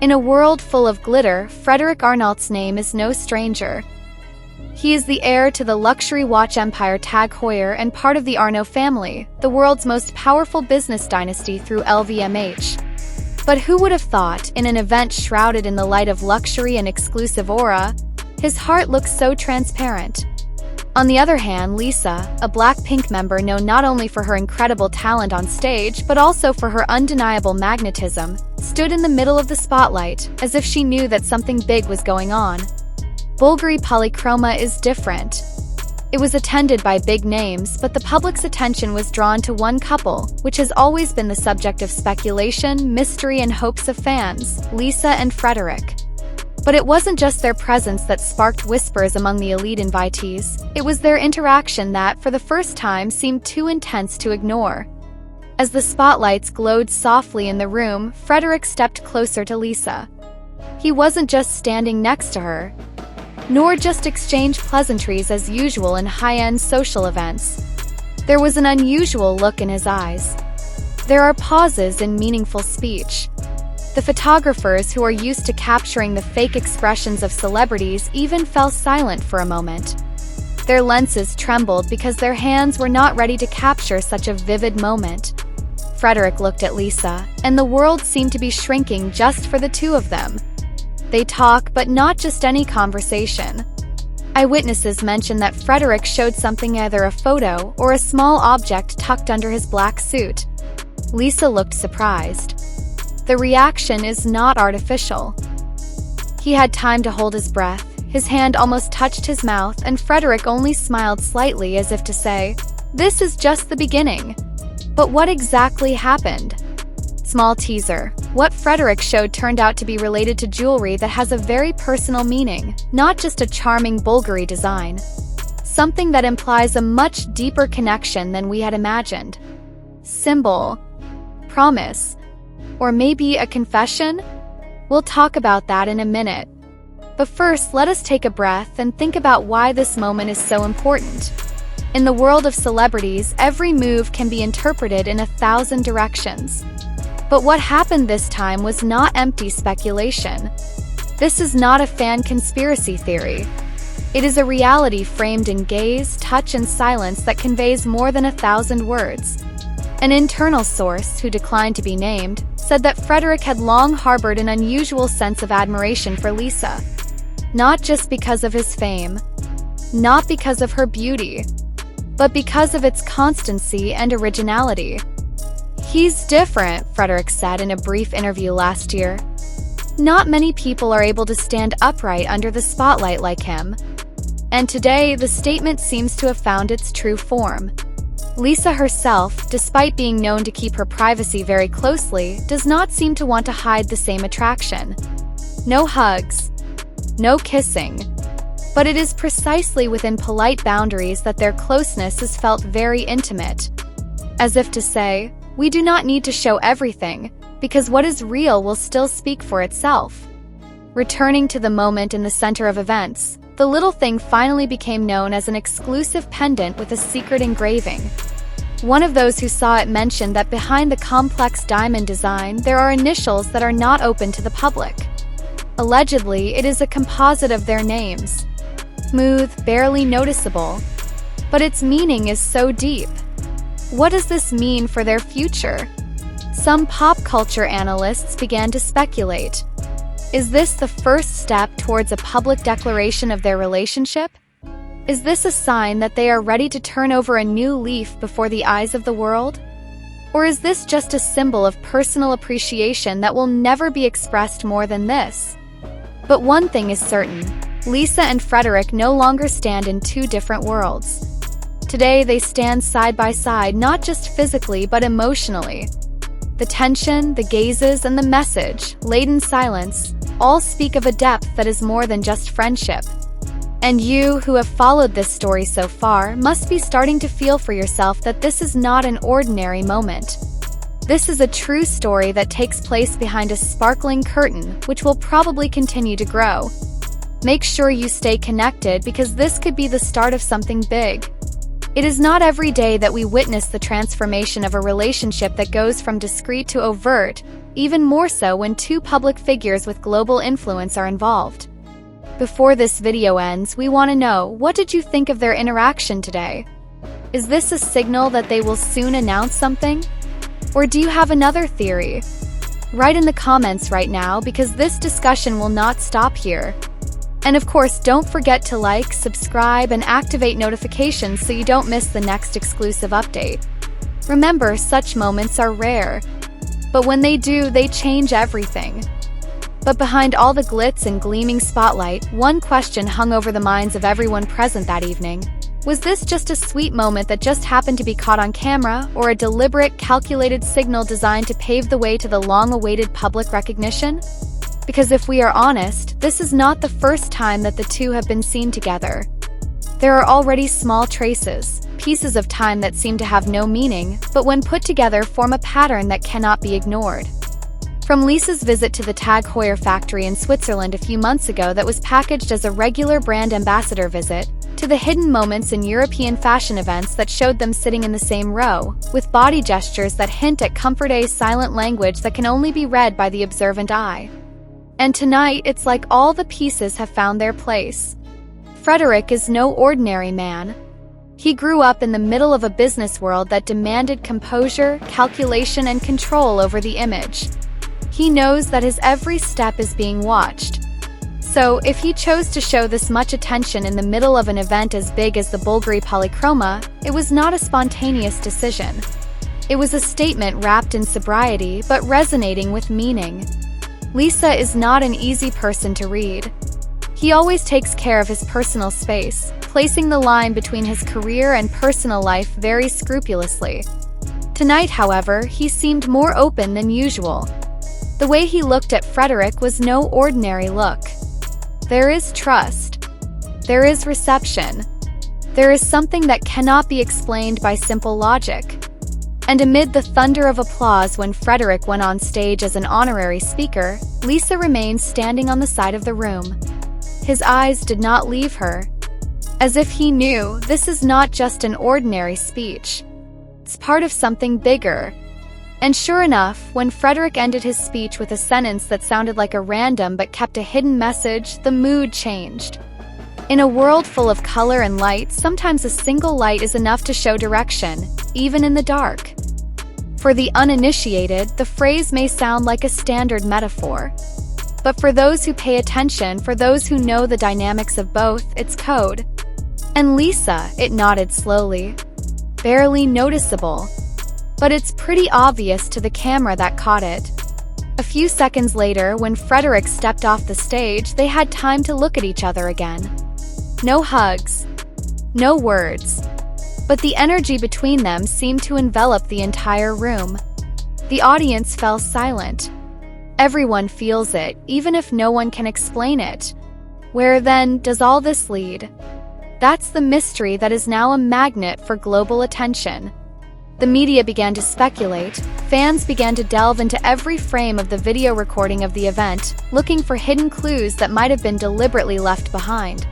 In a world full of glitter, Frederic Arnault's name is no stranger. He is the heir to the luxury watch empire TAG Heuer and part of the Arnault family, the world's most powerful business dynasty through LVMH. But who would have thought, in an event shrouded in the light of luxury and exclusive aura, his heart looks so transparent? On the other hand, Lisa, a BLACKPINK member known not only for her incredible talent on stage but also for her undeniable magnetism, stood in the middle of the spotlight, as if she knew that something big was going on. Bulgari Polychroma is different. It was attended by big names, but the public's attention was drawn to one couple, which has always been the subject of speculation, mystery, and hopes of fans: Lisa and Frederic. But it wasn't just their presence that sparked whispers among the elite invitees. It was their interaction that, for the first time, seemed too intense to ignore. As the spotlights glowed softly in the room, Frederic stepped closer to Lisa. He wasn't just standing next to her, nor just exchanged pleasantries as usual in high-end social events. There was an unusual look in his eyes. There are pauses in meaningful speech. The photographers, who are used to capturing the fake expressions of celebrities, even fell silent for a moment. Their lenses trembled because their hands were not ready to capture such a vivid moment. Frederic looked at Lisa, and the world seemed to be shrinking just for the two of them. They talk, but not just any conversation. Eyewitnesses mentioned that Frederic showed something, either a photo or a small object tucked under his black suit. Lisa looked surprised. The reaction is not artificial. He had time to hold his breath, his hand almost touched his mouth, and Frederic only smiled slightly as if to say, "This is just the beginning." But what exactly happened? Small teaser. What Frederic showed turned out to be related to jewelry that has a very personal meaning, not just a charming Bvlgari design. Something that implies a much deeper connection than we had imagined. Symbol. Promise. Or maybe a confession? We'll talk about that in a minute. But first, let us take a breath and think about why this moment is so important. In the world of celebrities, every move can be interpreted in 1,000 directions. But what happened this time was not empty speculation. This is not a fan conspiracy theory. It is a reality framed in gaze, touch, and silence that conveys more than 1,000 words. An internal source, who declined to be named, said that Frederic had long harbored an unusual sense of admiration for Lisa. Not just because of his fame, not because of her beauty, but because of its constancy and originality. "He's different," Frederic said in a brief interview last year. "Not many people are able to stand upright under the spotlight like him." And today, the statement seems to have found its true form. Lisa herself, despite being known to keep her privacy very closely, does not seem to want to hide the same attraction. No hugs, no kissing. But it is precisely within polite boundaries that their closeness is felt very intimate. As if to say, we do not need to show everything, because what is real will still speak for itself. Returning to the moment in the center of events, the little thing finally became known as an exclusive pendant with a secret engraving. One of those who saw it mentioned that behind the complex diamond design, there are initials that are not open to the public. Allegedly, it is a composite of their names. Smooth, barely noticeable. But its meaning is so deep. What does this mean for their future? Some pop culture analysts began to speculate. Is this the first step towards a public declaration of their relationship? Is this a sign that they are ready to turn over a new leaf before the eyes of the world? Or is this just a symbol of personal appreciation that will never be expressed more than this? But one thing is certain: Lisa and Frederic no longer stand in two different worlds. Today they stand side by side, not just physically but emotionally. The tension, the gazes, and the message, laden silence, all speak of a depth that is more than just friendship. And you, who have followed this story so far, must be starting to feel for yourself that this is not an ordinary moment. This is a true story that takes place behind a sparkling curtain, which will probably continue to grow. Make sure you stay connected, because this could be the start of something big. It is not every day that we witness the transformation of a relationship that goes from discreet to overt, even more so when two public figures with global influence are involved. Before this video ends, we want to know, what did you think of their interaction today? Is this a signal that they will soon announce something? Or do you have another theory? Write in the comments right now, because this discussion will not stop here. And of course, don't forget to like, subscribe, and activate notifications so you don't miss the next exclusive update. Remember, such moments are rare, but when they do, they change everything. But behind all the glitz and gleaming spotlight, one question hung over the minds of everyone present that evening. Was this just a sweet moment that just happened to be caught on camera, or a deliberate, calculated signal designed to pave the way to the long-awaited public recognition? Because if we are honest, this is not the first time that the two have been seen together. There are already small traces, pieces of time that seem to have no meaning, but when put together form a pattern that cannot be ignored. From Lisa's visit to the TAG Heuer factory in Switzerland a few months ago that was packaged as a regular brand ambassador visit, to the hidden moments in European fashion events that showed them sitting in the same row, with body gestures that hint at comfort's silent language that can only be read by the observant eye. And tonight, it's like all the pieces have found their place. Frederic is no ordinary man. He grew up in the middle of a business world that demanded composure, calculation, and control over the image. He knows that his every step is being watched. So, if he chose to show this much attention in the middle of an event as big as the Bvlgari Polychroma, it was not a spontaneous decision. It was a statement wrapped in sobriety, but resonating with meaning. Lisa is not an easy person to read. He always takes care of his personal space, placing the line between his career and personal life very scrupulously. Tonight, however, he seemed more open than usual. The way he looked at Frederic was no ordinary look. There is trust. There is reception. There is something that cannot be explained by simple logic. And amid the thunder of applause when Frederic went on stage as an honorary speaker, Lisa remained standing on the side of the room. His eyes did not leave her. As if he knew, this is not just an ordinary speech. It's part of something bigger. And sure enough, when Frederic ended his speech with a sentence that sounded like a random but kept a hidden message, the mood changed. In a world full of color and light, sometimes a single light is enough to show direction, even in the dark. For the uninitiated, the phrase may sound like a standard metaphor. But for those who pay attention, for those who know the dynamics of both, it's code. And Lisa, it nodded slowly. Barely noticeable. But it's pretty obvious to the camera that caught it. A few seconds later, when Frederic stepped off the stage, they had time to look at each other again. No hugs. No words. But the energy between them seemed to envelop the entire room. The audience fell silent. Everyone feels it, even if no one can explain it. Where then does all this lead? That's the mystery that is now a magnet for global attention. The media began to speculate, fans began to delve into every frame of the video recording of the event, looking for hidden clues that might have been deliberately left behind.